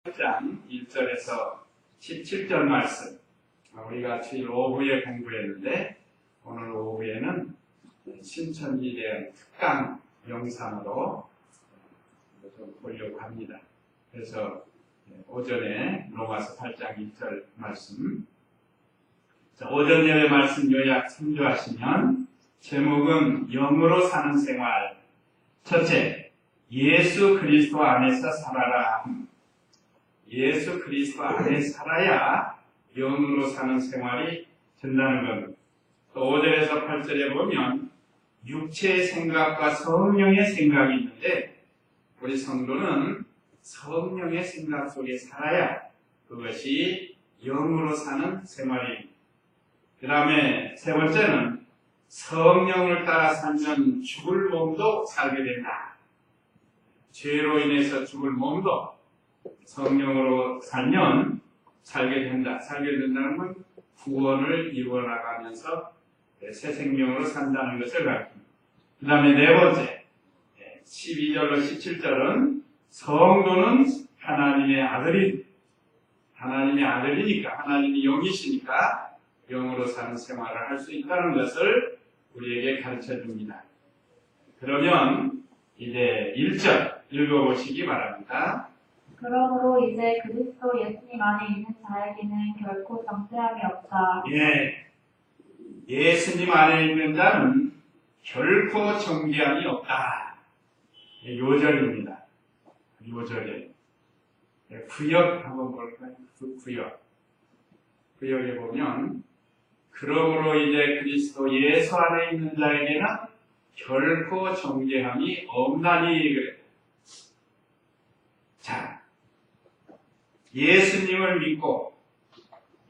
1장 1절에서 17절 말씀 우리가 주일 오후에 공부했는데 오늘 오후에는 신천지에 대한 특강 영상으로 좀 보려고 합니다. 그래서 오전에 로마서 8장 1절 말씀 오전 예배 말씀 요약 참조하시면 제목은 영으로 사는 생활 첫째, 예수 그리스도 안에서 살아라. 예수 그리스도 안에 살아야 영으로 사는 생활이 된다는 겁니다. 또 5절에서 8절에 보면 육체의 생각과 성령의 생각이 있는데 우리 성도는 성령의 생각 속에 살아야 그것이 영으로 사는 생활입니다. 그 다음에 세 번째는 성령을 따라 살면 죽을 몸도 살게 된다. 죄로 인해서 죽을 몸도 성령으로 살면 살게 된다. 살게 된다는 건 구원을 이루어나가면서 새 생명으로 산다는 것을 가르칩니다. 그 다음에 네 번째 12절로 17절은 성도는 하나님의 아들이니까 하나님이 영이시니까 영으로 사는 생활을 할 수 있다는 것을 우리에게 가르쳐 줍니다. 그러면 이제 1절 읽어보시기 바랍니다. 그러므로 이제 그리스도 예수님 안에 있는 자에게는 결코 정죄함이 없다. 예수님 안에 있는 자는 결코 정죄함이 없다. 요절입니다. 요절에 구역 한번 볼까요? 구역에 보면 그러므로 이제 그리스도 예수 안에 있는 자에게는 결코 정죄함이 없나니 그래요. 자, 예수님을 믿고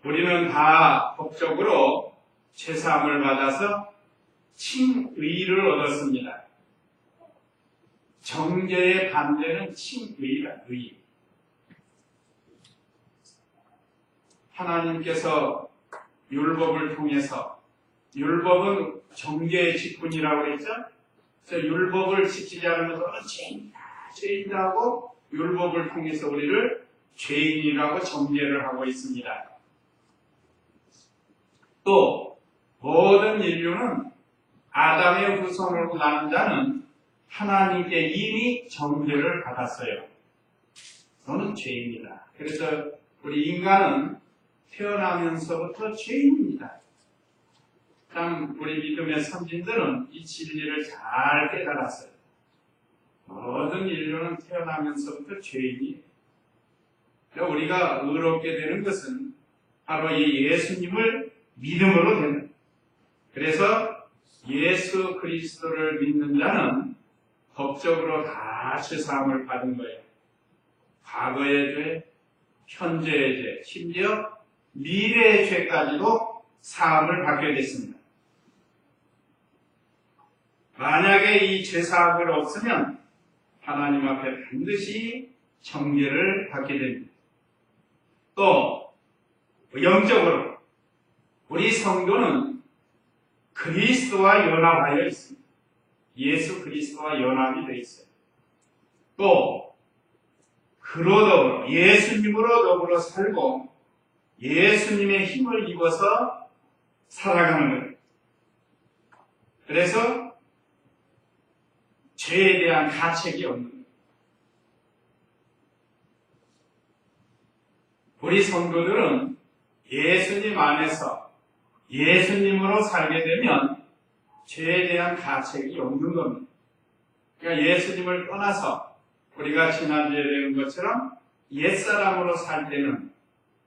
우리는 다 법적으로 죄사함을 받아서 칭의를 얻었습니다. 정죄의 반대는 칭의다. 의. 하나님께서 율법을 통해서 율법은 정죄의 직분이라고 그랬죠? 그래서 율법을 지키지 않으면 너는 죄인이다 하고 율법을 통해서 우리를 죄인이라고 정죄를 하고 있습니다. 또 모든 인류는 아담의 후손으로 나는 자는 하나님께 이미 정죄를 받았어요. 너는 죄인이다. 그래서 우리 인간은 태어나면서부터 죄인입니다. 참 우리 믿음의 선진들은 이 진리를 잘 깨달았어요. 모든 인류는 태어나면서부터 죄인이에요. 우리가 의롭게 되는 것은 바로 이 예수님을 믿음으로 되는 거예요. 그래서 예수 그리스도를 믿는 자는 법적으로 다 죄사함을 받은 거예요. 과거의 죄, 현재의 죄, 심지어 미래의 죄까지도 사함을 받게 됐습니다. 만약에 이 죄사함을 없으면 하나님 앞에 반드시 정죄를 받게 됩니다. 또 영적으로 우리 성도는 그리스도와 연합하여 있습니다. 예수 그리스도와 연합이 되어 있어요. 또 그로 더불어 예수님으로 더불어 살고 예수님의 힘을 입어서 살아가는 거예요. 그래서 죄에 대한 가책이 없는 거예요. 우리 성도들은 예수님 안에서 예수님으로 살게 되면 죄에 대한 가책이 없는 겁니다. 그러니까 예수님을 떠나서 우리가 지난주에 배운 것처럼 옛사람으로 살 때는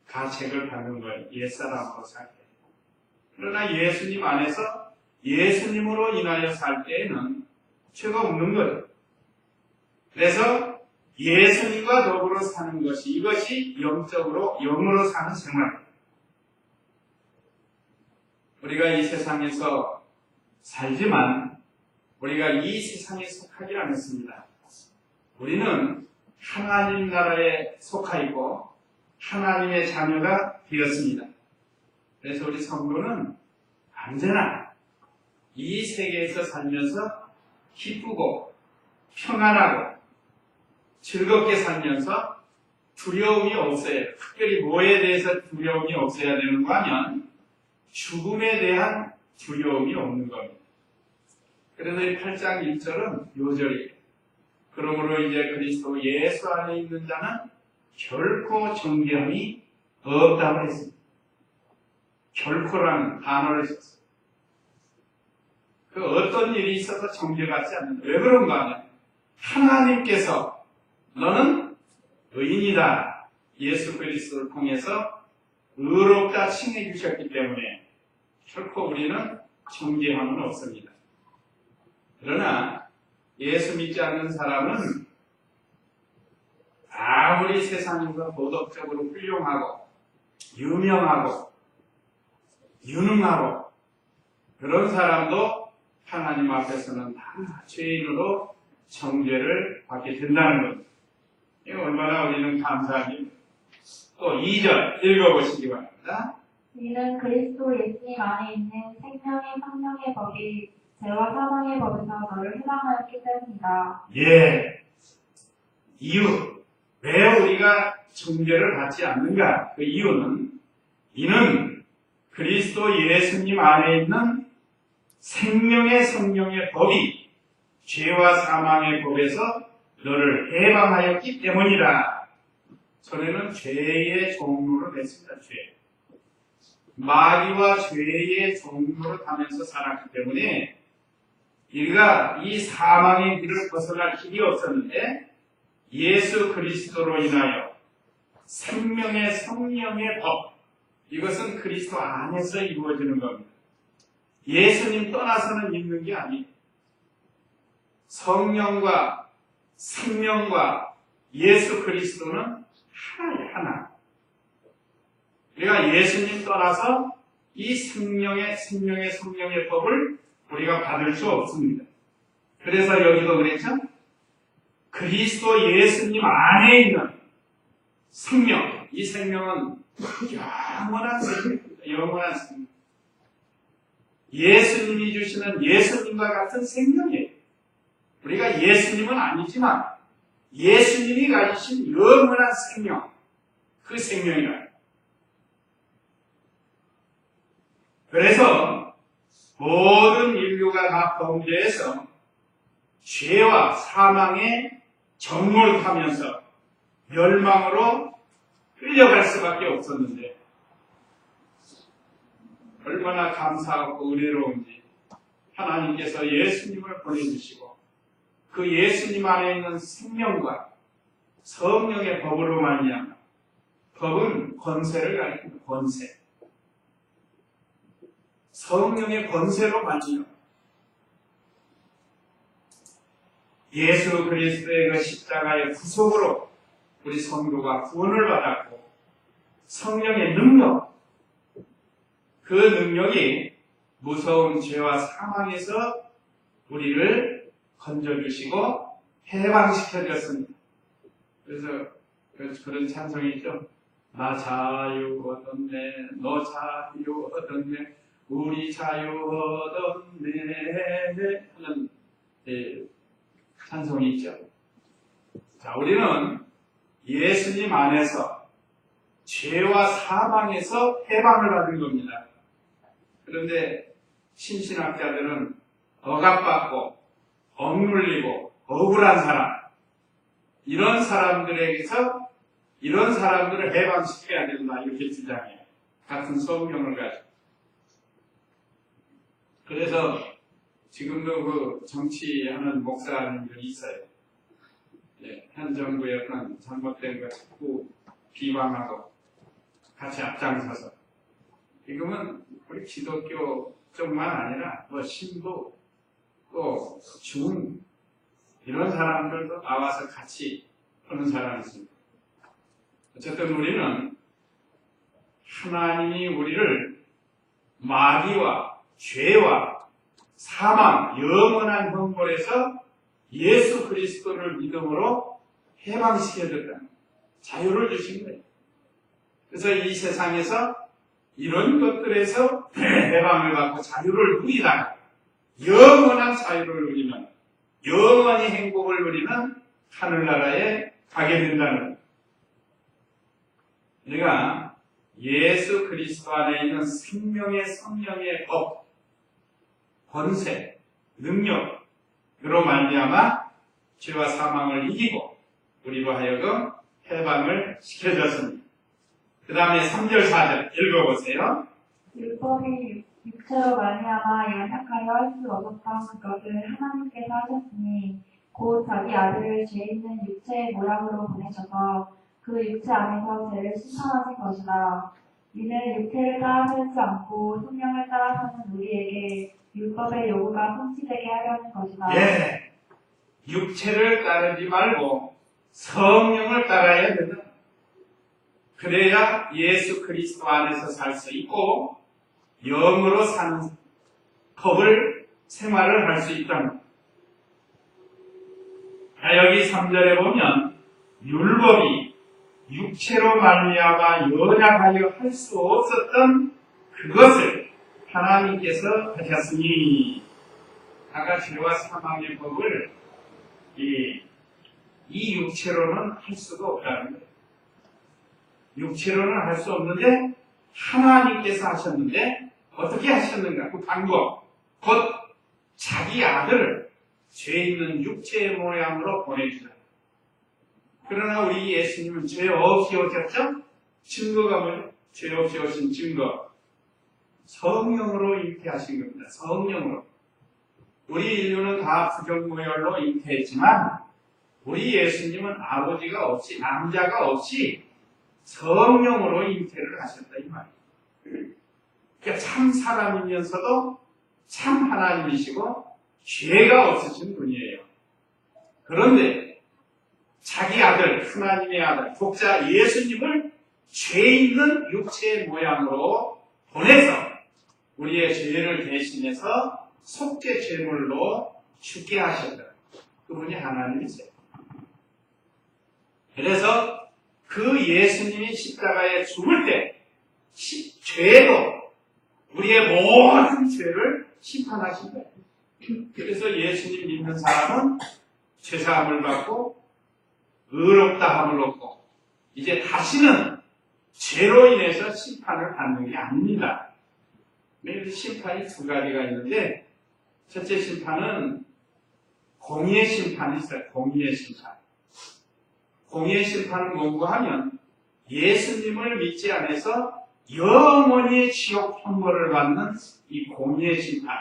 가책을 받는 거예요. 옛사람으로 살 때. 그러나 예수님 안에서 예수님으로 인하여 살 때에는 죄가 없는 거예요. 그래서 예수님과 더불어 사는 것이 이것이 영으로 사는 생활입니다. 우리가 이 세상에서 살지만 우리가 이 세상에 속하지 않았습니다. 우리는 하나님 나라에 속하 있고 하나님의 자녀가 되었습니다. 그래서 우리 성도는 언제나 이 세계에서 살면서 기쁘고 평안하고 즐겁게 살면서 두려움이 없어요. 특별히 뭐에 대해서 두려움이 없어야 되는가 하면 죽음에 대한 두려움이 없는 겁니다. 그래서 이 8장 1절은 요절이에요. 그러므로 이제 그리스도 예수 안에 있는 자는 결코 정죄함이 없다고 했습니다. 결코라는 단어를 썼어요. 그 어떤 일이 있어서 정죄받지 않는다. 왜 그런가 하면 하나님께서 너는 의인이다. 예수 그리스도를 통해서 의롭다 칭해 주셨기 때문에 결코 우리는 정죄함은 없습니다. 그러나 예수 믿지 않는 사람은 아무리 세상에서 도덕적으로 훌륭하고 유명하고 유능하고 그런 사람도 하나님 앞에서는 다 죄인으로 정죄를 받게 된다는 겁니다. 이거 얼마나 우리는 감사하니. 또 2절 읽어보시기 바랍니다. 이는 그리스도 예수님 안에 있는 생명의 성령의 법이 죄와 사망의 법에서 너를 해방하였기 때문이다. 예. 이유. 왜 우리가 정죄를 받지 않는가? 그 이유는 이는 그리스도 예수님 안에 있는 생명의 성령의 법이 죄와 사망의 법에서 너를 해방하였기 때문이다. 전에는 죄의 종로를 냈습니다. 죄. 마귀와 죄의 종로를 타면서 살았기 때문에 우리가 이 사망의 길을 벗어날 길이 없었는데 예수 그리스도로 인하여 생명의 성령의 법, 이것은 그리스도 안에서 이루어지는 겁니다. 예수님 떠나서는 있는 게 아니에요. 성령과 생명과 예수 그리스도는 하나예요, 하나. 우리가 예수님 떠나서 이 생명의 성령의 법을 우리가 받을 수 없습니다. 그래서 여기도 그랬죠? 그리스도 예수님 안에 있는 생명, 이 생명은 영원한 생명입니다. 영원한 생명. 예수님이 주시는 예수님과 같은 생명이에요. 우리가 예수님은 아니지만 예수님이 가지신 영원한 생명, 그 생명이라. 그래서 모든 인류가 다 범죄해서 죄와 사망에 정몰하면서 멸망으로 끌려갈 수밖에 없었는데 얼마나 감사하고 은혜로운지 하나님께서 예수님을 보내주시고 그 예수님 안에 있는 생명과 성령의 법으로 말미암아, 법은 권세를 가리킵니다. 권세. 성령의 권세로 말미암아 예수 그리스도의 그 십자가의 구속으로 우리 성도가 구원을 받았고 성령의 능력, 그 능력이 무서운 죄와 사망에서 우리를 건져주시고 해방시켜줬습니다. 그래서 그런 찬송이 있죠. 나 자유 얻었네, 너 자유 얻었네, 우리 자유 얻었네 하는 찬송이 있죠. 자, 우리는 예수님 안에서 죄와 사망에서 해방을 받은 겁니다. 그런데 신신학자들은 억압받고 억눌리고 억울한 사람, 이런 사람들에게서 이런 사람들을 해방시켜야 된다, 이렇게 주장해요. 같은 성경을 가지고. 그래서 지금도 그 정치하는 목사님들이 있어요. 네, 현 정부의 그런 잘못된 거 자꾸 비방하고 같이 앞장서서. 지금은 우리 기독교 쪽만 아니라 뭐 신부 또 중 이런 사람들도 나와서 같이 하는 사람이 있습니다. 어쨌든 우리는 하나님이 우리를 마귀와 죄와 사망, 영원한 형벌에서 예수 그리스도를 믿음으로 해방시켜줬다. 자유를 주신 거예요. 그래서 이 세상에서 이런 것들에서 해방을 받고 자유를 누리다가 영원한 자유를 누리는, 영원히 행복을 누리는 하늘나라에 가게 된다는 거예요. 우리가 예수 그리스도 안에 있는 생명의 성령의 법, 권세, 능력으로 말미암아 죄와 사망을 이기고 우리로 하여금 해방을 시켜줬습니다. 그 다음에 3절 4절 읽어보세요. 율법이 육체로 말미암아 연약하여 할 수 없었던 그것을 하나님께서 하셨으니 곧 자기 아들을 죄 있는 육체의 모양으로 보내셔서 그 육체 안에서 죄를 심판하신 것이다. 이는 육체를 따라 살지 않고 성령을 따라 사는 우리에게 율법의 요구가 성취되게 하려는 것이다. 예, 육체를 따르지 말고 성령을 따라야 된다. 그래야 예수 그리스도 안에서 살 수 있고 영으로 사는 법을 생활을 할 수 있다는 것. 여기 3절에 보면 율법이 육체로 말미암아 연약하여 할 수 없었던 그것을 하나님께서 하셨으니, 아까 죄와 사망의 법을 이 육체로는 할 수가 없다는 거예요. 육체로는 할 수 없는데 하나님께서 하셨는데 어떻게 하셨는가? 그 방법, 곧 자기 아들을 죄 있는 육체의 모양으로 보내주라. 그러나 우리 예수님은 죄 없이 오셨죠? 증거가 뭐예요? 죄 없이 오신 증거. 성령으로 잉태하신 겁니다. 성령으로. 우리 인류는 다 부정무열로 잉태했지만 우리 예수님은 아버지가 없이, 남자가 없이 성령으로 잉태를 하셨다 이 말이에요. 그러니까 참 사람이면서도 참 하나님이시고 죄가 없으신 분이에요. 그런데 자기 아들, 하나님의 아들, 독자 예수님을 죄 있는 육체의 모양으로 보내서 우리의 죄를 대신해서 속죄 제물로 죽게 하셨다. 그분이 하나님이세요. 그래서 그 예수님이 십자가에 죽을 때 죄도 우리의 모든 죄를 심판하신 거예요. 그래서 예수님 믿는 사람은 죄사함을 받고 의롭다 함을 얻고 이제 다시는 죄로 인해서 심판을 받는 게 아닙니다. 심판이 두 가지가 있는데 첫째 심판은 공의의 심판이 있어요. 공의의 심판. 공의의 심판을 공부하면 예수님을 믿지 않아서 영원히 지옥 형벌을 받는 이 공의의 심판,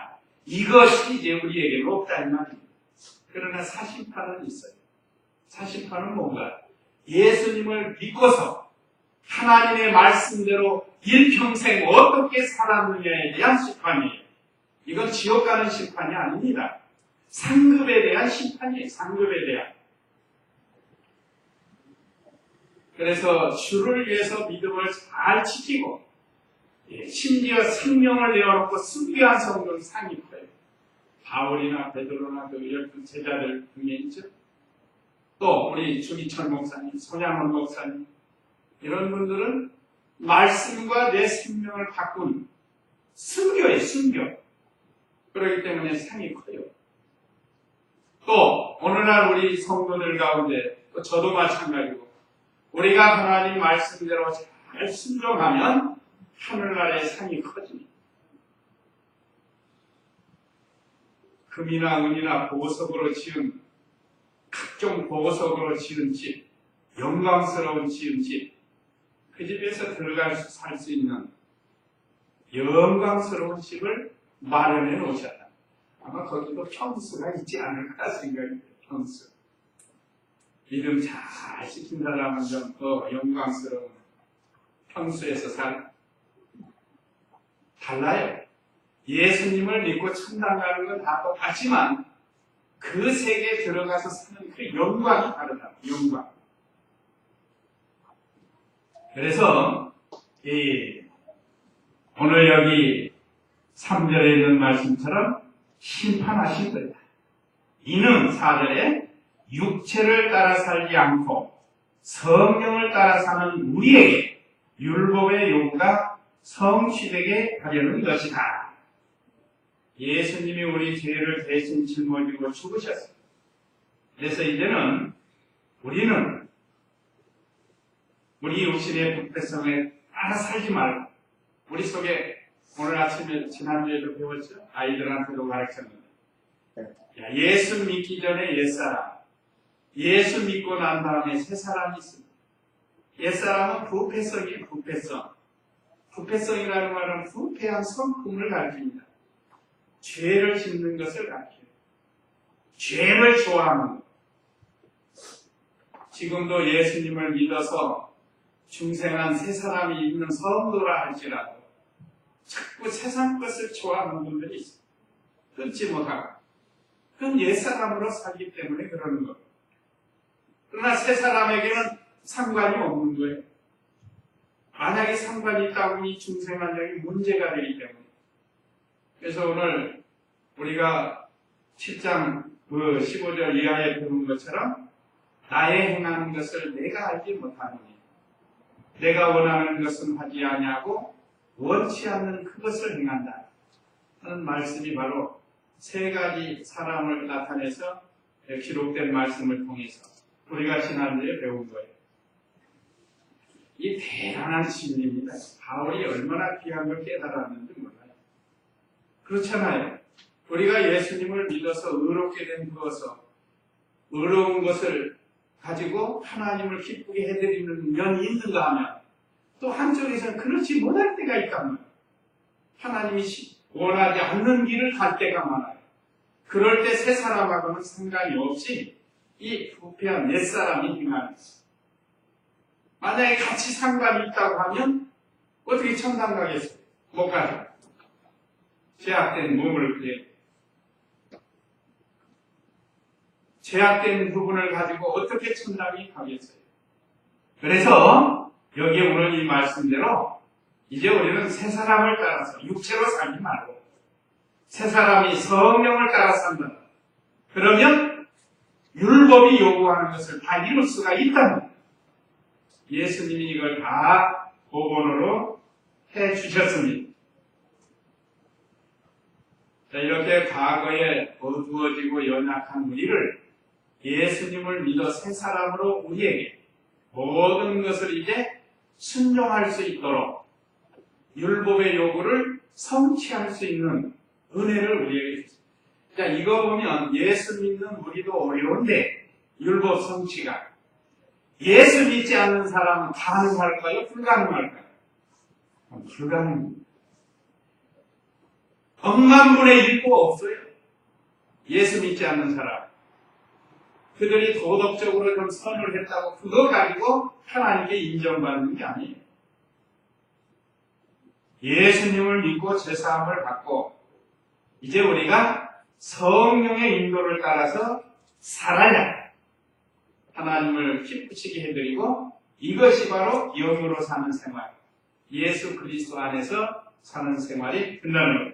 이것이 이제 우리에게 없다 이 말입니다. 그러나 사심판은 있어요. 사심판은 뭔가? 예수님을 믿고서 하나님의 말씀대로 일평생 어떻게 살았느냐에 대한 심판이에요. 이건 지옥 가는 심판이 아닙니다. 상급에 대한 심판이에요. 상급에 대한. 그래서 주를 위해서 믿음을 잘 지키고 심지어 생명을 내어놓고 순교한 성도는 상이 커요. 바울이나 베드로나 그 12 제자들 중에 있죠. 또 우리 주기철 목사님, 손양원 목사님 이런 분들은 말씀과 내 생명을 바꾼 순교예요. 순교. 그렇기 때문에 상이 커요. 또 오늘날 우리 성도들 가운데 또 저도 마찬가지고 우리가 하나님 말씀대로 잘 순종하면 하늘나라의 상이 커집니다. 금이나 은이나 보석으로 지은 각종 보석으로 지은 집, 영광스러운 지은 집, 그 집에서 들어갈 수 살 수 있는 영광스러운 집을 마련해 놓으셨다. 아마 거기도 평수가 있지 않을까 생각해요. 평수. 믿음 잘 지킨 사람은 좀 더 영광스러운 평수에서 달라요. 예수님을 믿고 천당 가는 건 다 똑같지만 그 세계에 들어가서 사는 그 영광이 다르다. 영광. 그래서 오늘 여기 3절에 있는 말씀처럼 심판하신 거다. 이는 4절에 육체를 따라 살지 않고 성령을 따라 사는 우리에게 율법의 요구가 성취되게 하려는 것이다. 예수님이 우리 죄를 대신 짊어지고 죽으셨어요. 그래서 이제는 우리는 우리 육신의 부패성에 따라 살지 말고 우리 속에 오늘 아침에 지난주에도 배웠죠? 아이들한테도 가르쳤는데 야, 예수 믿기 전에 옛사람, 예수 믿고 난 다음에 새 사람이 있습니다. 옛사람은 부패성이에요. 부패성이라는 말은 부패한 성품을 가르칩니다. 죄를 짓는 것을 가르쳐요. 죄를 좋아하는 것. 지금도 예수님을 믿어서 중생한 새 사람이 있는 성도라 할지라도 자꾸 세상 것을 좋아하는 분들이 있어요. 끊지 못하고. 그건 옛사람으로 살기 때문에 그러는 거예요. 그러나 새 사람에게는 상관이 없는 거예요. 만약에 상관이 있다고 이 중생한 영이 문제가 되기 때문에. 그래서 오늘 우리가 7장 15절 이하에 보는 것처럼 나의 행하는 것을 내가 알지 못하느니 내가 원하는 것은 하지 아니하고 원치 않는 그것을 행한다 하는 말씀이 바로 세 가지 사람을 나타내서 기록된 말씀을 통해서 우리가 지난주에 배운 거예요. 이 대단한 진리입니다. 바울이 얼마나 귀한 걸 깨달았는지 몰라요. 그렇잖아요. 우리가 예수님을 믿어서 의롭게 된 그것을 의로운 것을 가지고 하나님을 기쁘게 해드리는 면이 있는가 하면 또 한쪽에서는 그렇지 못할 때가 있단 말이에요. 하나님이 원하지 않는 길을 갈 때가 많아요. 그럴 때 새 사람하고는 상관이 없이 이 부패한 옛사람이 행하는 거예요. 만약에 같이 상관이 있다고 하면 어떻게 천당 가겠어요? 못 가죠. 죄악된 몸을 그래. 죄악된 부분을 가지고 어떻게 천당이 가겠어요? 그래서 여기 오늘 이 말씀대로 이제 우리는 새 사람을 따라서 육체로 살지 말고 새 사람이 성령을 따라 산다. 그러면 율법이 요구하는 것을 다 이룰 수가 있다는 거예요. 예수님이 이걸 다 복원으로 해주셨습니다. 자, 이렇게 과거에 어두워지고 연약한 우리를 예수님을 믿어 새 사람으로 우리에게 모든 것을 이제 순종할 수 있도록 율법의 요구를 성취할 수 있는 은혜를 우리에게 줬습니다. 자, 이거 보면 예수 믿는 우리도 어려운데 율법 성취가 예수 믿지 않는 사람은 가능할까요? 불가능할까요? 불가능합니다. 억만분의 1도 없어요. 예수 믿지 않는 사람. 그들이 도덕적으로 좀 선을 했다고 그거 가지고 하나님께 인정받는 게 아니에요. 예수님을 믿고 제사함을 받고 이제 우리가 성령의 인도를 따라서 살아야 하나님을 기쁘시게 해드리고 이것이 바로 영으로 사는 생활, 예수 그리스도 안에서 사는 생활이 된다는 거예요.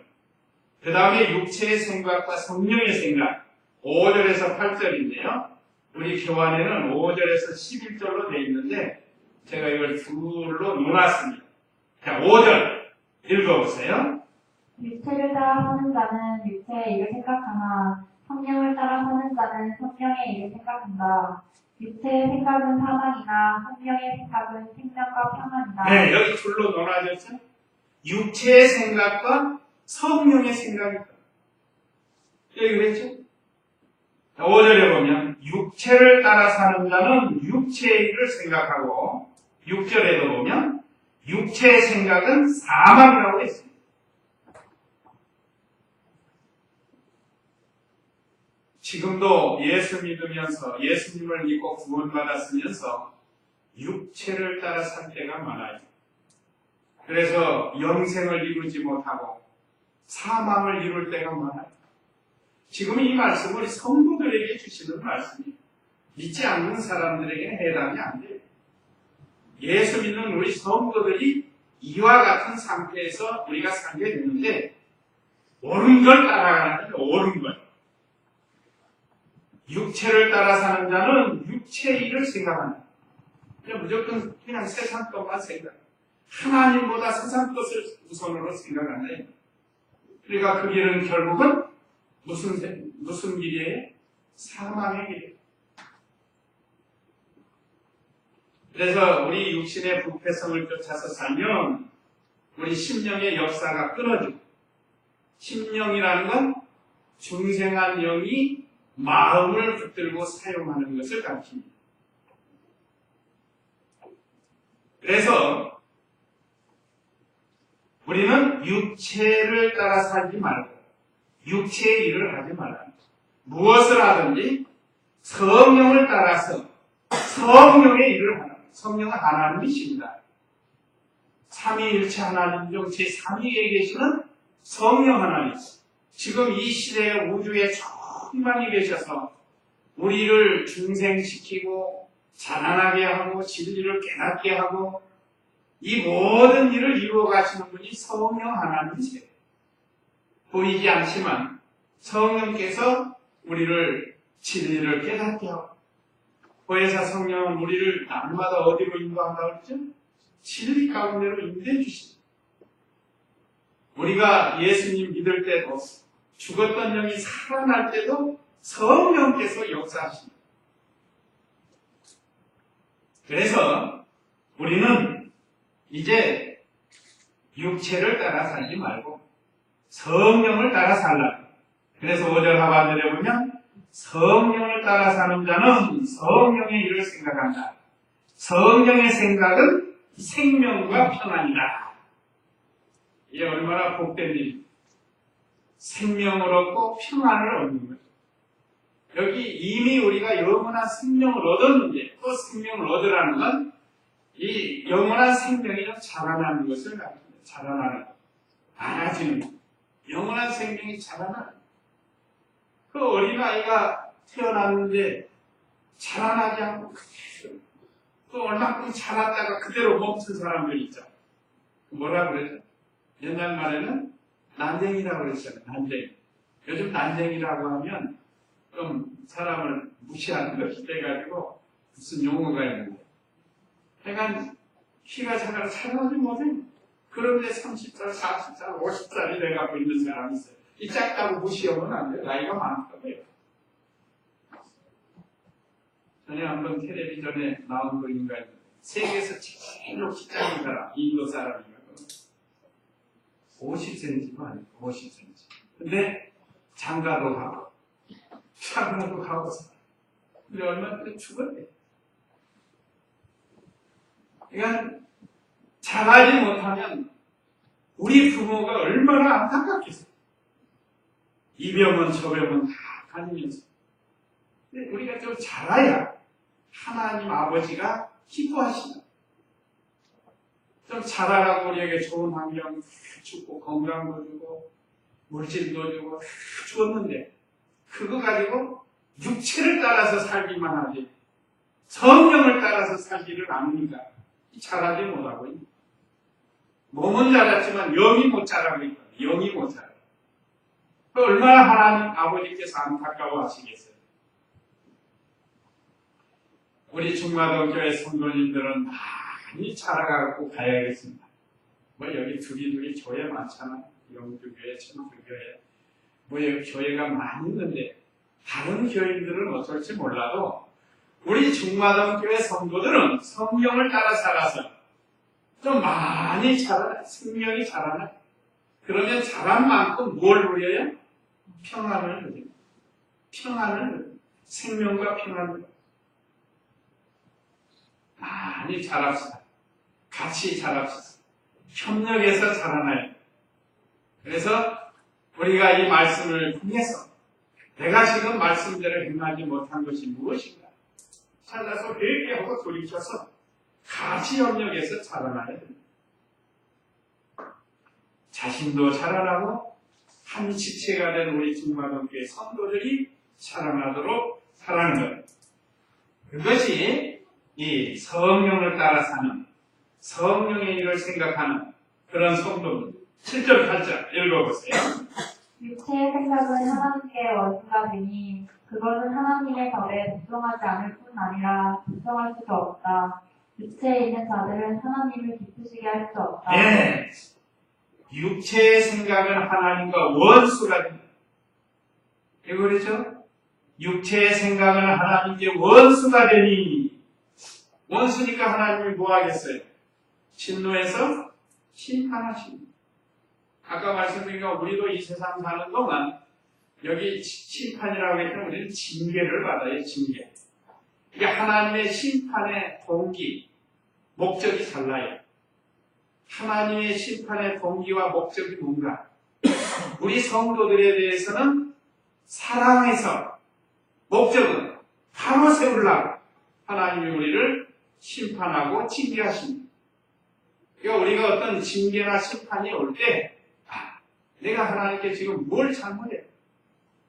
그 다음에 육체의 생각과 성령의 생각 5절에서 8절인데요. 우리 교환에는 5절에서 11절로 되어 있는데 제가 이걸 둘로 놓았습니다. 자, 5절 읽어보세요. 육체를 따라 사는 자는 육체의 일을 생각하나 성령을 따라 사는 자는 성령의 일을 생각한다. 육체의 생각은 사망이나 성령의 생각은 생명과 평안이다. 네, 여기 둘로 나눠졌죠. 육체의 생각과 성령의 생각이다. 여기 그랬죠? 5절에 보면 육체를 따라 사는 자는 육체의 일을 생각하고 6절에도 보면 육체의 생각은 사망이라고 했습니다. 지금도 예수 믿으면서 예수님을 믿고 구원받았으면서 육체를 따라 살 때가 많아요. 그래서 영생을 이루지 못하고 사망을 이룰 때가 많아요. 지금 이 말씀을 우리 성도들에게 주시는 말씀이에요. 믿지 않는 사람들에게는 해당이 안 돼요. 예수 믿는 우리 성도들이 이와 같은 상태에서 우리가 살게 되는데 옳은 걸 따라가는 거예요. 옳은 걸. 육체를 따라 사는 자는 육체의 일을 생각한다. 그냥 무조건 그냥 세상 것만 생각. 하나님보다 세상 것을 우선으로 생각한다. 그러니까 그 길은 결국은 무슨 길이에요? 사망의 길이에요. 그래서 우리 육신의 부패성을 쫓아서 살면 우리 심령의 역사가 끊어지고, 심령이라는 건 중생한 영이 마음을 붙들고 사용하는 것을 가르칩니다. 그래서 우리는 육체를 따라 살지 말고 육체의 일을 하지 말라. 무엇을 하든지 성령을 따라서 성령의 일을 하라. 성령은 하나님이십니다. 삼위일체 하나님 중 제3위에 계시는 성령 하나님. 지금 이 시대의 우주에 충만히 계셔서 우리를 중생시키고 자라나게 하고 진리를 깨닫게 하고 이 모든 일을 이루어 가시는 분이 성령 하나님이세요. 보이지 않지만 성령께서 우리를 진리를 깨닫게 하고, 보혜사 성령은 우리를 날마다 어디로 인도한다고 그랬죠? 진리 가운데로 인도해 주십니다. 우리가 예수님 믿을 때도 죽었던 영이 살아날 때도 성령께서 역사하십니다. 그래서 우리는 이제 육체를 따라 살지 말고 성령을 따라 살라. 그래서 5절 하반절에 보면 성령을 따라 사는 자는 성령의 일을 생각한다. 성령의 생각은 생명과 평안이다. 이게 얼마나 복된 일. 생명을 얻고 평안을 얻는 거죠. 여기 이미 우리가 영원한 생명을 얻었는데 또 생명을 얻으라는 건 이 영원한 생명이 좀 자라나는 것을 가르칩니다. 자라나는 것. 많아지는 영원한 생명이 자라나는 것. 그 어린아이가 태어났는데 자라나지 않고 또 얼마큼 자랐다가 그대로 멈춘 사람들 있죠. 뭐라 그러죠? 옛날 말에는 난쟁이라고 그랬잖아요. 난쟁이. 요즘 난쟁이라고 하면 좀 사람을 무시하는 것이 돼가지고 무슨 용어가 있는데, 하여간 키가 작아서 살아나지 못해요. 그런데 30살, 40살, 50살이 돼가고 있는 사람이 있어요. 이 작다고 무시하면 안 돼요. 나이가 많거든요. 전에 한번 텔레비전에 나온 분인가 세계에서 제일로 키 작은 사람, 인도 사람인가 50cm가 아니고 50cm. 근데 장가도 가고 장가도 가고 근데 얼마 전에 죽었대. 그러니까 잘하지 못하면 우리 부모가 얼마나 안타깝겠어요. 이 병은 저 병은 다 다니면서. 근데 우리가 좀 잘해야 하나님 아버지가 기뻐하시다. 좀 잘하라고 우리에게 좋은 환경 주고 건강도 주고 물질도 주고 다 주었는데 그거 가지고 육체를 따라서 살기만 하지 성령을 따라서 살지를 않으니까 잘하지 못하고 있는. 몸은 자랐지만 영이 못 자라고 있거든요. 영이 못 자라. 얼마나 하나님 아버지께서 안타까워하시겠어요. 우리 중마동교회 성도님들은 많이 자라가고 가야겠습니다. 뭐 여기 두리두리 교회 많잖아요. 영주교회, 천주교회. 뭐 여기 교회가 많이 있는데 다른 교인들은 어떨지 몰라도 우리 중마동교회 성도들은 성령을 따라 살아서 좀 많이 자라나, 생명이 자라나. 그러면 자란 만큼 뭘 누려요? 평안을 누립니다. 평안을 누립니다. 생명과 평안을 많이 자랍시다. 같이 자랍시다. 협력해서 자라나요. 그래서 우리가 이 말씀을 통해서 내가 지금 말씀대로 행하지 못한 것이 무엇인가 찾아서 회개하고 돌이켜서 같이 협력해서 자라나야 됩니다. 자신도 자라나고 한 지체가 된 우리 중마동교회 성도들이 자라나도록 하라는 것. 그것이 이 성령을 따라 사는 성령의 일을 생각하는 그런 성도입니다. 7절 8절 읽어보세요. 육체의 생각은 하나님께 원수가 되니 그것은 하나님의 법에 복종하지 않을 뿐 아니라 복종할 수도 없다. 육체에 있는 자들은 하나님을 기쁘시게 할 수 없다. 네. 육체의 생각은 하나님과 원수가 됩니다. 이거 그렇죠? 육체의 생각은 하나님께 원수가 되니 원수니까 하나님이 뭐 하겠어요? 진노해서 심판하십니다. 아까 말씀드린 거 우리도 이 세상 사는 동안 여기 심판이라고 했더니 우리는 징계를 받아요. 징계. 이게 하나님의 심판의 동기, 목적이 달라요. 하나님의 심판의 동기와 목적이 뭔가? 우리 성도들에 대해서는 사랑해서 목적은 바로 세우려고 하나님이 우리를 심판하고 징계하십니다. 그러니까 우리가 어떤 징계나 심판이 올 때 내가 하나님께 지금 뭘 잘못해?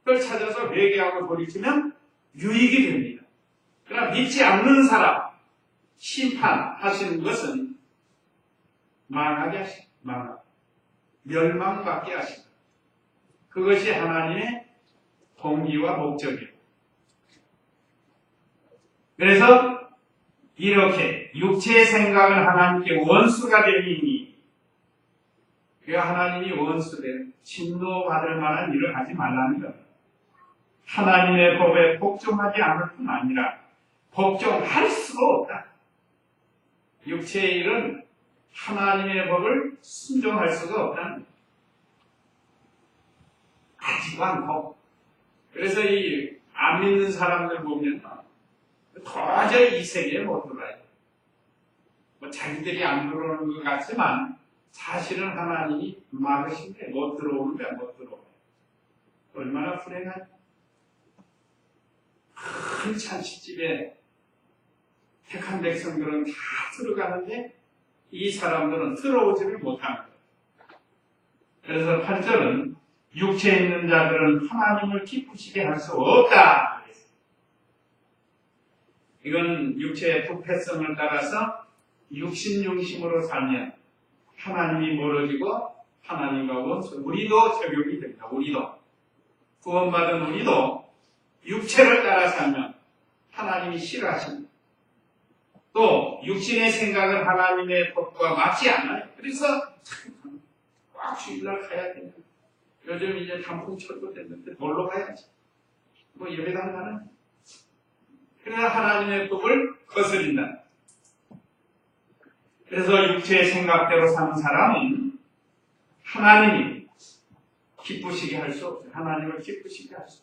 그걸 찾아서 회개하고 돌이키면 유익이 됩니다. 그러나 믿지 않는 사람 심판하시는 것은 망하게 하십니다. 멸망받게 하십니다. 그것이 하나님의 동기와 목적이에요. 그래서 이렇게 육체의 생각을 하나님께 원수가 되니 하나님이 원수된 진노받을 만한 일을 하지 말라는 겁니다. 하나님의 법에 복종하지 않을 뿐 아니라 복종할 수가 없다. 육체의 일은 하나님의 법을 순종할 수가 없다는 겁니다. 하지도 않고. 그래서 이 안 믿는 사람들 보면 도저히 이 세계에 못 들어와요. 뭐 자기들이 안 들어오는 것 같지만 사실은 하나님이 막으신데 못 들어오는데 못 들어오네. 얼마나 불행하지. 큰 잔치집에 택한 백성들은 다 들어가는데 이 사람들은 들어오지를 못하는 거예요. 그래서 8절은 육체에 있는 자들은 하나님을 기쁘시게 할 수 없다. 이건 육체의 부패성을 따라서 육신중심으로 살면 하나님이 멀어지고 하나님과 원수, 우리도 적용이 됩니다. 우리도 구원받은 우리도 육체를 따라 살면 하나님이 싫어하십니다. 또 육신의 생각은 하나님의 법과 맞지 않아요. 그래서 꽉 주일날 가야 된다. 요즘 이제 단풍철도 됐는데 놀러 가야지. 뭐 예배당 가는. 그러나 하나님의 법을 거스린다. 그래서 육체의 생각대로 사는 사람은 하나님이 기쁘시게 할 수 없어요. 하나님을 기쁘시게 할 수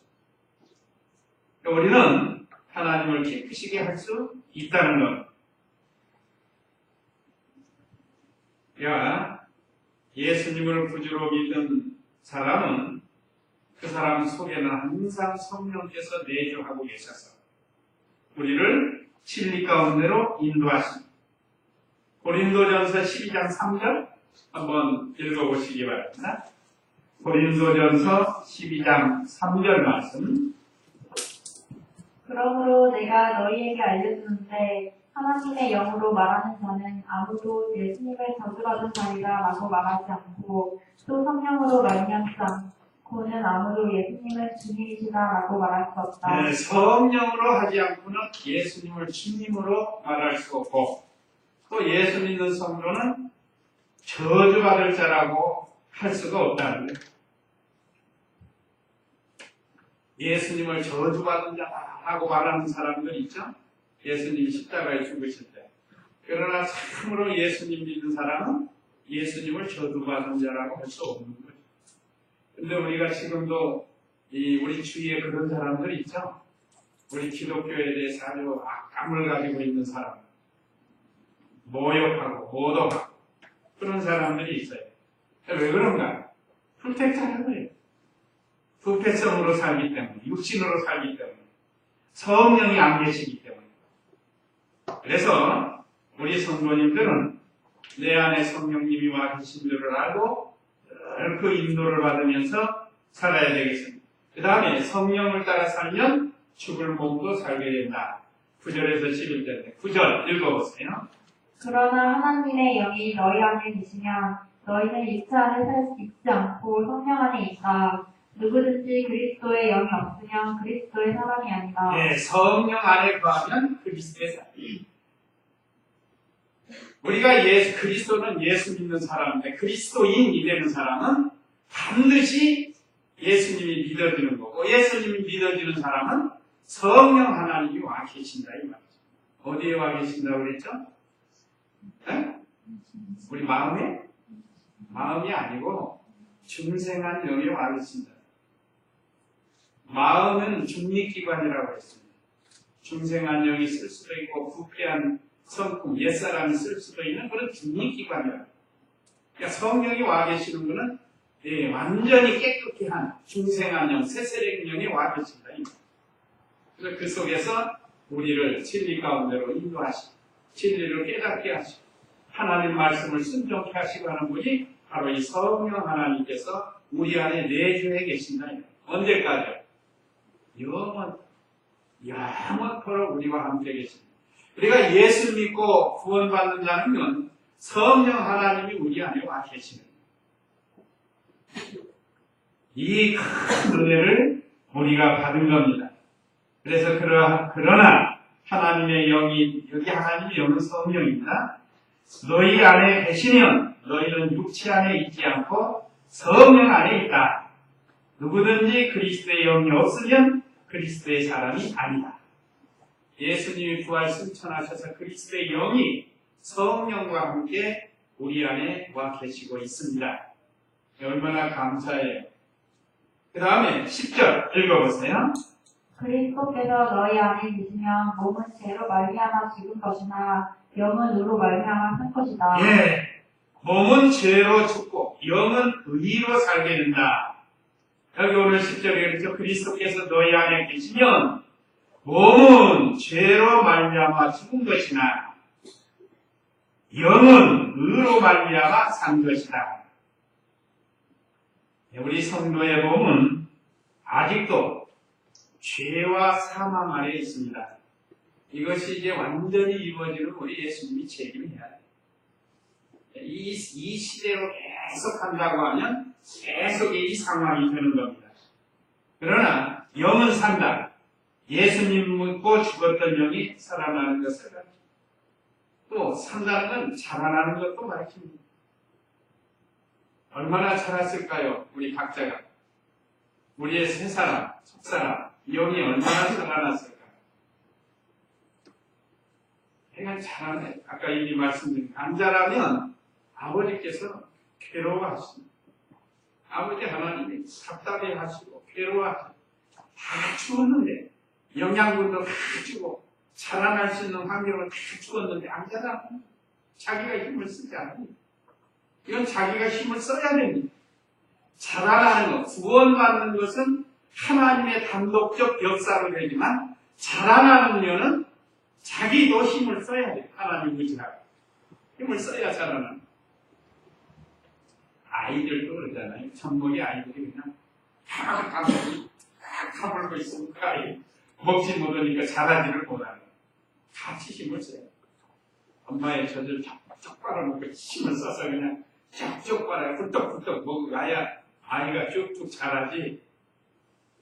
없어요. 우리는 하나님을 기쁘시게 할 수 있다는 것. 예수님을 구주로 믿는 사람은 그 사람 속에는 항상 성령께서 내주하고 계셔서 우리를 진리 가운데로 인도하십니다. 고린도전서 12장 3절 한번 읽어보시기 바랍니다. 고린도전서 12장 3절 말씀. 그러므로 내가 너희에게 알려주는데 하나님의 영으로 말하는 자는 아무도 예수님을 저주받은 자리라 라고 말하지 않고 또 성령으로 말미암지 않고는 아무도 예수님을 주님이시다 라고 말할 수 없다. 네, 성령으로 하지 않고는 예수님을 주님으로 말할 수 없고 또 예수 믿는 성도는 저주받을 자라고 할 수가 없다는 거예요. 예수님을 저주받은 자라고 말하는 사람들 있죠? 예수님이 십자가에 죽으실 때. 그러나 참으로 예수님 믿는 사람은 예수님을 저주받은 자라고 할 수 없는 거죠. 근데 우리가 지금도 우리 주위에 그런 사람들 있죠? 우리 기독교에 대해서 아주 악감을 가지고 있는 사람. 모욕하고 모독하고 그런 사람들이 있어요. 왜 그런가? 불택자라는 거예요. 부패성으로 살기 때문에, 육신으로 살기 때문에, 성령이 안 계시기 때문에. 그래서 우리 성도님들은 내 안에 성령님이 와 계신 줄을 알고 그 인도를 받으면서 살아야 되겠습니다. 그 다음에 성령을 따라 살면 죽을 몸도 살게 된다. 9절에서 11절인데 9절 읽어보세요. 그러나 하나님의 영이 너희 안에 계시면 너희는 육체 안에 살 수 있지 않고 성령 안에 있다. 누구든지 그리스도의 영이 없으면 그리스도의 사람이 아니다. 네, 성령 안에 거하면 그리스도의 사람. 우리가 그리스도는 예수 믿는 사람인데 그리스도인이 되는 사람은 반드시 예수님이 믿어지는 거고 예수님이 믿어지는 사람은 성령 하나님이 와 계신다 이 말이죠. 어디에 와 계신다고 그랬죠? 네? 우리 마음에? 마음이 아니고 중생한 영에 와 계신다. 마음은 중립기관이라고 했습니다. 중생한 영이 쓸 수도 있고 부패한 성품, 옛사람이 쓸 수도 있는 그런 중립기관이라고. 그러니까 성령이 와 계시는 분은 완전히 깨끗게 한 중생한 영, 새세력 영이 와 계신다. 그래서 그 속에서 우리를 진리 가운데로 인도하시고 진리를 깨닫게 하시고 하나님 말씀을 순종케 하시고 하는 분이 바로 이 성령 하나님께서 우리 안에 내주해 계신다. 언제까지요? 영원토록 우리와 함께 계십니다. 우리가 예수 믿고 구원받는 자는 성령 하나님이 우리 안에 와 계십니다. 이 큰 은혜를 우리가 받은 겁니다. 그래서 그러나 하나님의 영이, 여기 하나님의 영은 성령입니다. 너희 안에 계시면 너희는 육체 안에 있지 않고 성령 안에 있다. 누구든지 그리스도의 영이 없으면 그리스도의 사람이 아니다. 예수님이 부활 승천하셔서 그리스도의 영이 성령과 함께 우리 안에 와 계시고 있습니다. 얼마나 감사해요. 그 다음에 10절 읽어보세요. 그리스도께서 너희 안에 계시면 몸은 죄로 말미암아 죽은 것이나 영은 의로 말미암아 산 것이다. 예, 몸은 죄로 죽고 영은 의로 살게 된다. 여기 오늘 10절에 그렇죠. 그리스도께서 너희 안에 계시면 몸은 죄로 말미암아 죽은 것이나 영은 의로 말미암아 산 것이다. 우리 성도의 몸은 아직도 죄와 사망 아래 있습니다. 이것이 이제 완전히 이루어지는 우리 예수님이 책임해야 돼요. 이 시대로 계속 한다고 하면 계속 이 상황이 되는 겁니다. 그러나 영은 산다. 예수님 믿고 죽었던 영이 살아나는 것을 가르칩니다. 또 산다는 건 자라나는 것도 가르칩니다. 얼마나 자랐을까요? 우리 각자가. 우리의 세 사람, 속 사람, 영이 얼마나 자라났을까? 그냥 자라네. 아까 이미 말씀드린 안 자라면 아버지께서 괴로워하십니다. 아버지 하나님이 답답해 하시고 괴로워하시고 다 주었는데 영양분도 다 주고 자라날 수 있는 환경을 다 주었는데 안 자라면 자기가 힘을 쓰지 않습니다. 이건 자기가 힘을 써야 됩니다. 자라나는 것, 구원받는 것은 하나님의 단독적 역사로 되지만 자라나는 면은 자기도 힘을 써야 돼요. 하나님 의지하고. 힘을 써야 자라나는. 아이들도 그러잖아요. 천국의 아이들이 그냥 다 까불고 있으면 그 아이 먹지 못하니까 자라지를 못하는. 같이 힘을 써요. 엄마의 젖을 쫙쫙 빨아먹고 힘을 써서 그냥 쫙쫙 빨아요. 훌떡훌떡 먹어야 아이가 쭉쭉 자라지.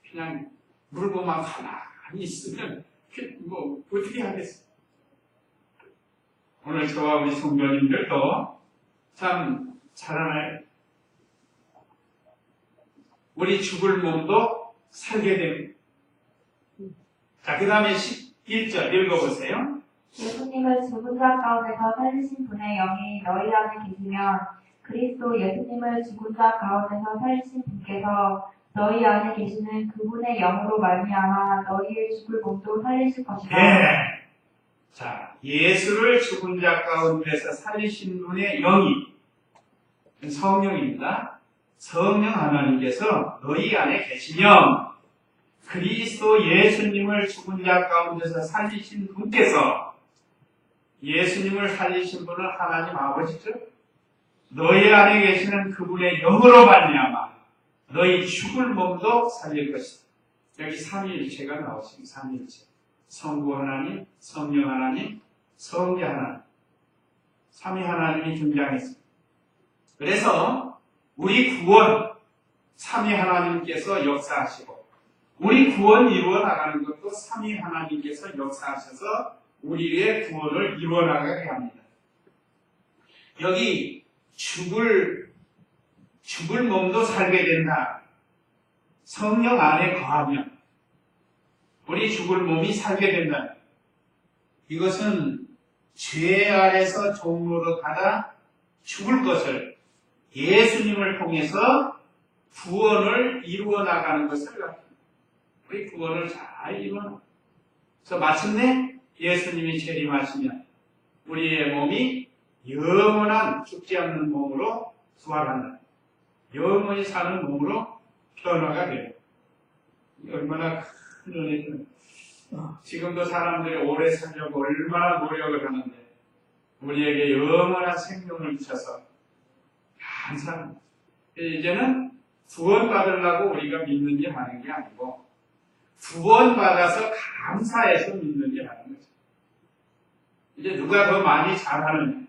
그냥 물고만 가만히 있으면 뭐 어떻게 하겠어요. 오늘 저와 우리 성도님들도 참 자라나요. 우리 죽을 몸도 살게 됩니다. 자, 그 다음에 11절 읽어보세요. 예수님을 죽은 자 가운데서 살리신 분의 영이 너희 안에 계시면 그리스도 예수님을 죽은 자 가운데서 살리신 분께서 너희 안에 계시는 그분의 영으로 말미암아 너희의 죽을 몸도 살리실 것이다. 네. 자, 예수를 죽은 자 가운데서 살리신 분의 영이 성령입니다. 성령 하나님께서 너희 안에 계시면 그리스도 예수님을 죽은 자 가운데서 살리신 분께서 예수님을 살리신 분은 하나님 아버지죠. 너희 안에 계시는 그분의 영으로 말미암아 너희 죽을 몸도 살릴 것이다. 여기 삼위일체가 나오십니다. 삼위일체. 성부 하나님, 성령 하나님, 성자 하나님. 삼위 하나님이 등장했습니다. 그래서 우리 구원, 삼위 하나님께서 역사하시고 우리 구원 이루어 나가는 것도 삼위 하나님께서 역사하셔서 우리의 구원을 이루어 나가게 합니다. 여기 죽을 몸도 살게 된다. 성령 안에 거하면 우리 죽을 몸이 살게 된다. 이것은 죄 아래서 종로로 타다 죽을 것을 예수님을 통해서 구원을 이루어 나가는 것을 가르칩니다. 우리 구원을 잘 이루어. 그래서 마침내 예수님이 재림하시면 우리의 몸이 영원한 죽지 않는 몸으로 부활한다. 영원히 사는 몸으로 변화가 돼요. 얼마나 큰 은혜죠. 지금도 사람들이 오래 살려고 얼마나 노력을 하는데 우리에게 영원한 생명을 주셔서 감사합니다. 이제는 구원받으려고 우리가 믿는 게 하는 게 아니고 구원받아서 감사해서 믿는 게 하는 거죠. 이제 누가 더 많이 잘하느냐.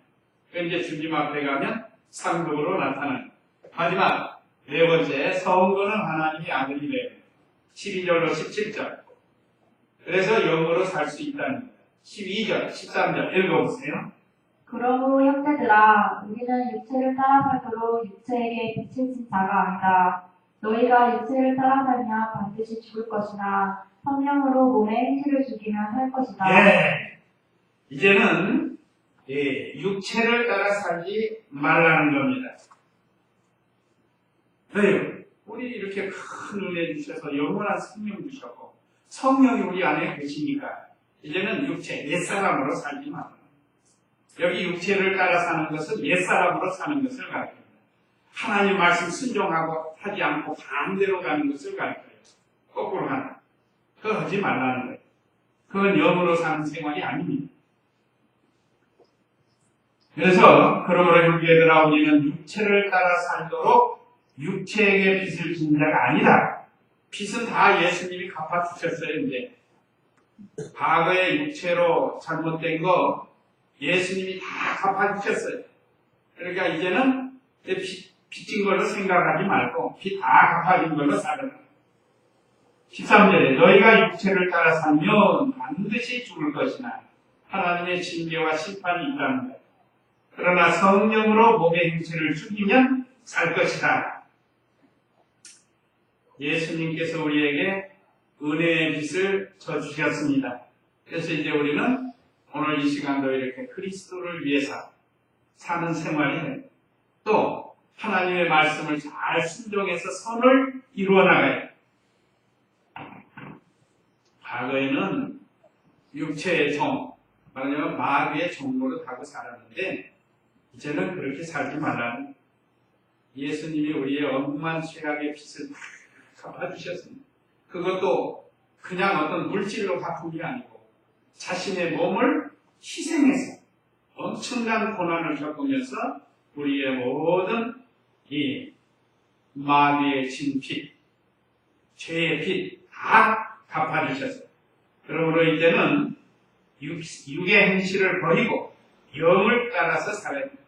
이제 주님 앞에 가면 상급으로 나타나는. 마지막 네 번째, 성도는 하나님의 아들이 되는 12절로 17절. 그래서 영으로 살 수 있다는 거예요. 12절, 13절 읽어보세요. 그러므로 형제들아 우리는 육체를 따라 살도록 육체에게 비치신 자가 아니다. 너희가 육체를 따라 살면 반드시 죽을 것이나 성령으로 몸의 행실을 죽이면 살 것이다. 예. 이제는 육체를 따라 살지 말라는 겁니다. 왜요? 우리 이렇게 큰 은혜 주셔서 영원한 생명 주셨고 성령이 우리 안에 계시니까 이제는 육체, 옛사람으로 살지 말아요. 여기 육체를 따라 사는 것은 옛사람으로 사는 것을 가르칩니다. 하나님 말씀 순종하고 하지 않고 반대로 가는 것을 가르쳐요. 거꾸로 하나. 그거 하지 말라는 거예요. 그건 영으로 사는 생활이 아닙니다. 그래서 그러므로 형제들아 우리는 육체를 따라 살도록 육체에게 빚을 진 자가 아니다. 빚은 다 예수님이 갚아주셨어요. 이제 과거의 육체로 잘못된 거 예수님이 다 갚아주셨어요. 그러니까 이제는 빚진 걸로 생각하지 말고 빚 다 갚아진 걸로 살아라. 13절에 너희가 육체를 따라 살면 반드시 죽을 것이나 하나님의 징계와 심판이 있다는 거예요. 그러나 성령으로 몸의 행실을 죽이면 살 것이다. 예수님께서 우리에게 은혜의 빚을 져주셨습니다. 그래서 이제 우리는 오늘 이 시간도 이렇게 그리스도를 위해서 사는 생활이 또 하나님의 말씀을 잘 순종해서 선을 이루어 나가요. 과거에는 육체의 종, 말하자면 마귀의 종로를 타고 살았는데 이제는 그렇게 살지 말라는 예수님이 우리의 엄한 죄악의 빚을 갚아주셨습니다. 그것도 그냥 어떤 물질로 갚은 게 아니고 자신의 몸을 희생해서 엄청난 고난을 겪으면서 우리의 모든 이 마귀의 진 빚, 죄의 빚 다 갚아주셨어요. 그러므로 이제는 육의 행실을 버리고 영을 따라서 살아야 됩니다.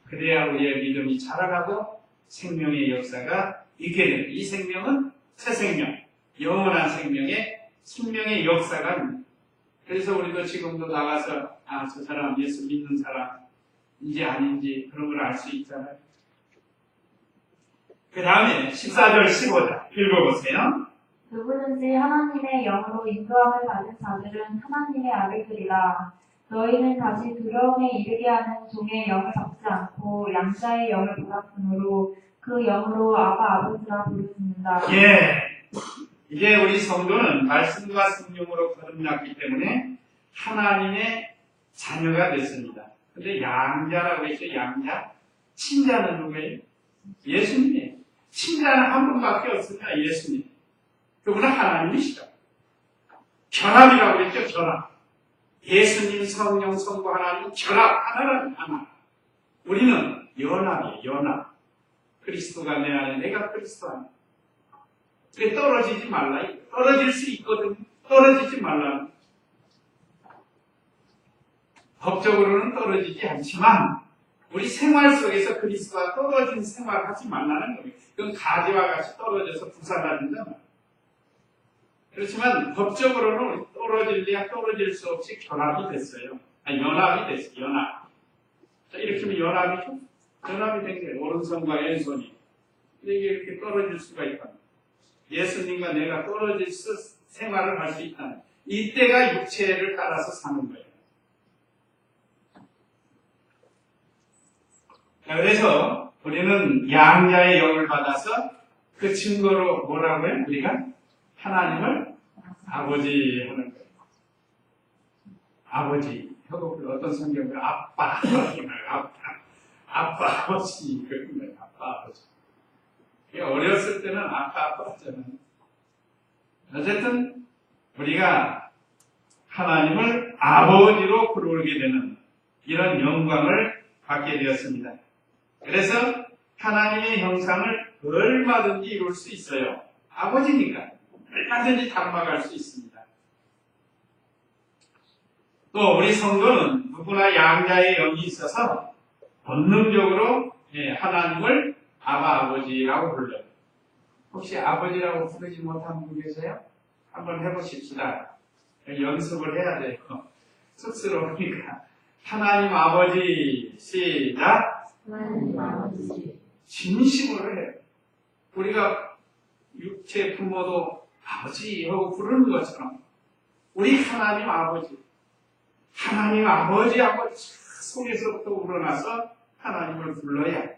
그래야 우리의 믿음이 자라가고 생명의 역사가 있게 됩니다. 이 생명은 새 생명, 영원한 생명의 역사가 있습니다. 그래서 우리도 지금도 나가서 저 사람 예수 믿는 사람인지 아닌지 그런 걸 알 수 있잖아요. 그 다음에 14절 15절 읽어보세요. 누구든지 하나님의 영으로 인도함을 받은 자들은 하나님의 아들들이라. 너희는 다시 두려움에 이르게 하는 종의 영을 받지 않고 양자의 영을 받았으므로 그 영으로 아바 아버지라 부르짖는다. 예, 이제 우리 성도는 말씀과 성령으로 거듭났기 때문에 하나님의 자녀가 됐습니다. 근데 양자라고 했죠. 양자. 친자는 누구예요? 예수님이에요. 친자는 한 분밖에 없습니다. 예수님. 그분은 하나님이시죠. 결합이라고 했죠. 결합. 예수님, 성령, 성부 하나님 결합. 하나는 하나. 우리는 연합이에요. 연합. 그리스도가 내 안에, 내가 그리스도 안에. 그게 떨어지지 말라. 떨어질 수 있거든. 떨어지지 말라. 법적으로는 떨어지지 않지만 우리 생활 속에서 그리스도와 떨어진 생활을 하지 말라는 거예요. 그건 가지와 같이 떨어져서 부사다는다. 그렇지만 법적으로는 우리 떨어질래야 떨어질 수 없이 결합이 됐어요. 연합이 됐어요. 연합. 자, 이렇게 하면 연합이죠? 연합이 된 게 오른손과 왼손이. 근데 이게 이렇게 떨어질 수가 있다. 예수님과 내가 떨어질 수 생활을 할 수 있다는. 이때가 육체를 따라서 사는 거예요. 자, 그래서 우리는 양자의 영을 받아서 그 증거로 뭐라고 해요? 우리가 하나님을 아버지 하는 거예요. 아버지. 하고 어떤 성경은 아빠, 아빠, 아버지 그런 거예요. 아빠, 아버지. 어렸을 때는 아빠 하잖아요. 어쨌든 우리가 하나님을 아버지로 부르게 되는 이런 영광을 받게 되었습니다. 그래서 하나님의 형상을 얼마든지 이룰 수 있어요. 아버지니까 얼마든지 닮아갈 수 있습니다. 또 우리 성도는 누구나 양자의 영이 있어서 본능적으로 하나님을 아버지라고 불러요. 혹시 아버지라고 부르지 못한 분 계세요? 한번 해보십시다. 연습을 해야 돼요. 쑥스러우니까. 하나님 아버지, 시작. 하나님 아버지. 진심으로 해요. 우리가 육체 부모도 아버지 하고 부르는 것처럼 우리 하나님 아버지, 하나님 아버지 하고 속에서부터 우러나서 하나님을 불러야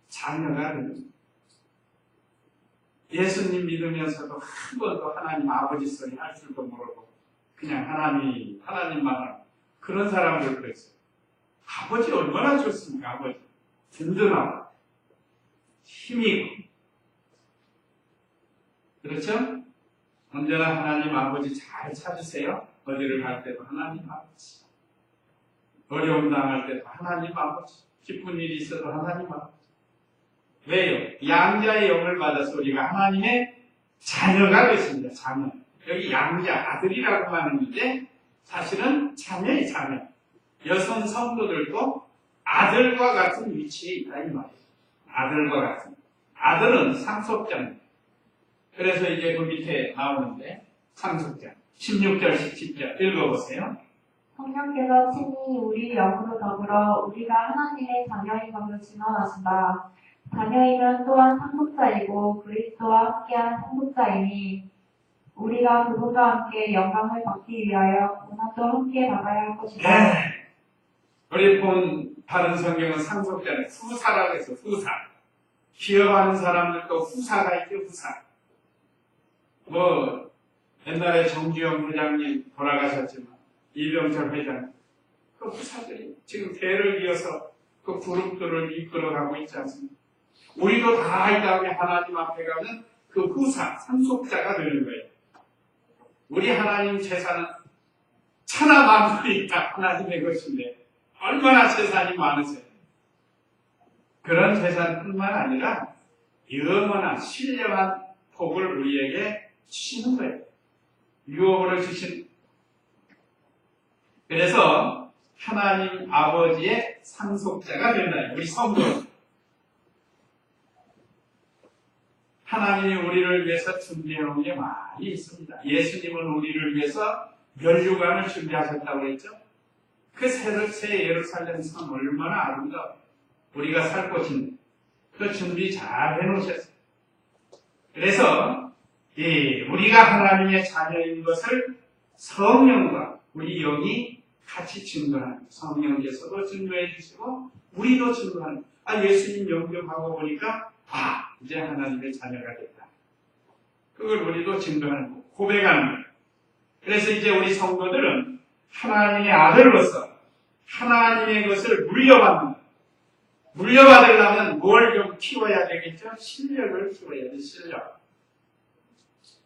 자녀가 됩니다. 예수님 믿으면서도 한 번도 하나님 아버지 소리 할 줄도 모르고 그냥 하나님만 하는 그런 사람들도 있어요. 아버지 얼마나 좋습니까? 아버지 든든하고 힘이고 그렇죠? 언제나 하나님 아버지 잘 찾으세요. 어디를 갈 때도 하나님 아버지, 어려움 당할 때도 하나님 아버지, 기쁜 일이 있어도 하나님 아버지. 왜요? 양자의 영을 받아서 우리가 하나님의 자녀가 됐습니다. 자녀. 여기 양자, 아들이라고 하는데 사실은 자녀의 자녀. 여성 성도들도 아들과 같은 위치에 있다 이 말이에요. 아들과 같은. 아들은 상속자입니다. 그래서 이제 그 밑에 나오는데 상속자. 16절, 17절 읽어보세요. 성령께서 친히 우리 영으로 더불어 우리가 하나님의 자녀인 것을 증언하신다. 자녀이면 또한 상속자이고 그리스도와 함께한 상속자이니 우리가 그분과 함께 영광을 받기 위하여 고난도 함께 받아야 할 것이다. 네. 우리 본 다른 성경은 상속자는 후사라고 해서 후사. 기업하는 사람들도 후사가 있죠, 후사. 옛날에 정주영 회장님 돌아가셨지만 이병철 회장 그 후사들이 지금 대를 이어서 그 그룹들을 이끌어가고 있지 않습니까? 우리도 다 이 다음에 하나님 앞에 가면 그 후사, 상속자가 되는 거예요. 우리 하나님 재산은 천하 만물이 다 하나님의 것인데 얼마나 재산이 많으세요? 그런 재산뿐만 아니라 영원한 신령한 복을 우리에게 주시는 거예요. 유업으로 주신. 그래서 하나님 아버지의 상속자가 된다. 우리 성도. 하나님이 우리를 위해서 준비해놓은 게 많이 있습니다. 예수님은 우리를 위해서 면류관을 준비하셨다고 했죠. 그 새 예루살렘 성 얼마나 아름다워. 우리가 살 곳인데 그 준비 잘 해놓으셨어요. 그래서 우리가 하나님의 자녀인 것을 성령과 우리 영이 같이 증거하는, 성령께서도 증거해 주시고 우리도 증거하는. 예수님 영접하고 보니까 이제 하나님의 자녀가 됐다. 그걸 우리도 증거하는 거, 고백하는 거예요. 그래서 이제 우리 성도들은 하나님의 아들로서 하나님의 것을 물려받는 거예요. 물려받으려면 뭘 좀 키워야 되겠죠? 실력을 키워야 돼, 실력.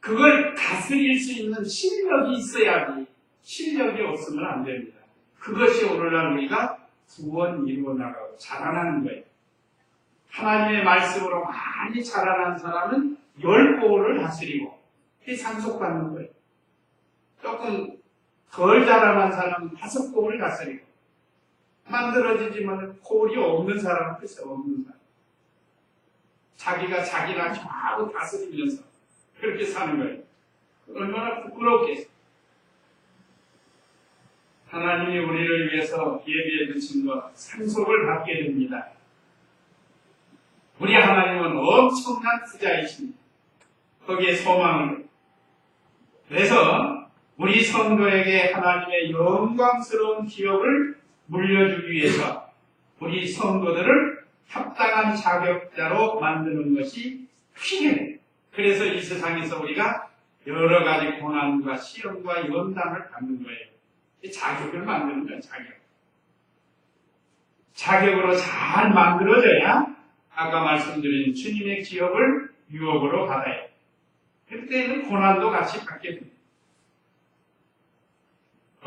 그걸 다스릴 수 있는 실력이 있어야지. 실력이 없으면 안 됩니다. 그것이 오늘날 우리가 구원 이루어 나가고 자라나는 거예요. 하나님의 말씀으로 많이 자라난 사람은 10고를 다스리고 상속받는 거예요. 조금 덜 자라난 사람은 5고를 다스리고 만들어지지만 꼴이 없는 사람은 글쎄 없는 사람. 자기가 자기나 좌우 다스리면서 그렇게 사는 거예요. 얼마나 부끄럽겠어요. 하나님이 우리를 위해서 예비해 주신 것, 상속을 받게 됩니다. 우리 하나님은 엄청난 부자이십니다. 거기에 소망을. 그래서 우리 성도에게 하나님의 영광스러운 기업을 물려주기 위해서 우리 성도들을 합당한 자격자로 만드는 것이 필요해요. 그래서 이 세상에서 우리가 여러 가지 고난과 시험과 연단을 받는 거예요. 이 자격을 만드는 거예요, 자격. 자격으로 잘 만들어져야 아까 말씀드린 주님의 기업을 유업으로 받아요. 그때는 고난도 같이 받게 됩니다.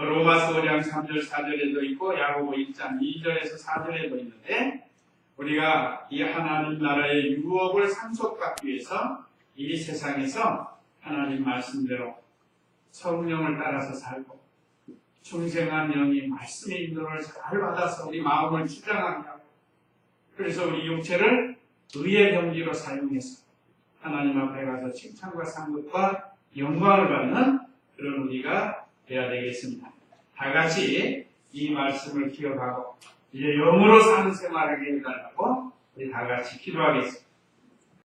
로마서 5장 3절 4절에도 있고 야고보 1장 2절에서 4절에도 있는데 우리가 이 하나님 나라의 유업을 상속받기 위해서 이 세상에서 하나님 말씀대로 성령을 따라서 살고 중생한 영이 말씀의 인도를 잘 받아서 우리 마음을 주장하게 하고 그래서 우리 육체를 의의 경지로 사용해서 하나님 앞에 가서 칭찬과 상급과 영광을 받는 그런 우리가 되어야 되겠습니다. 다 같이 이 말씀을 기억하고 이제 영으로 사는 생활을 해달라고 우리 다 같이 기도하겠습니다.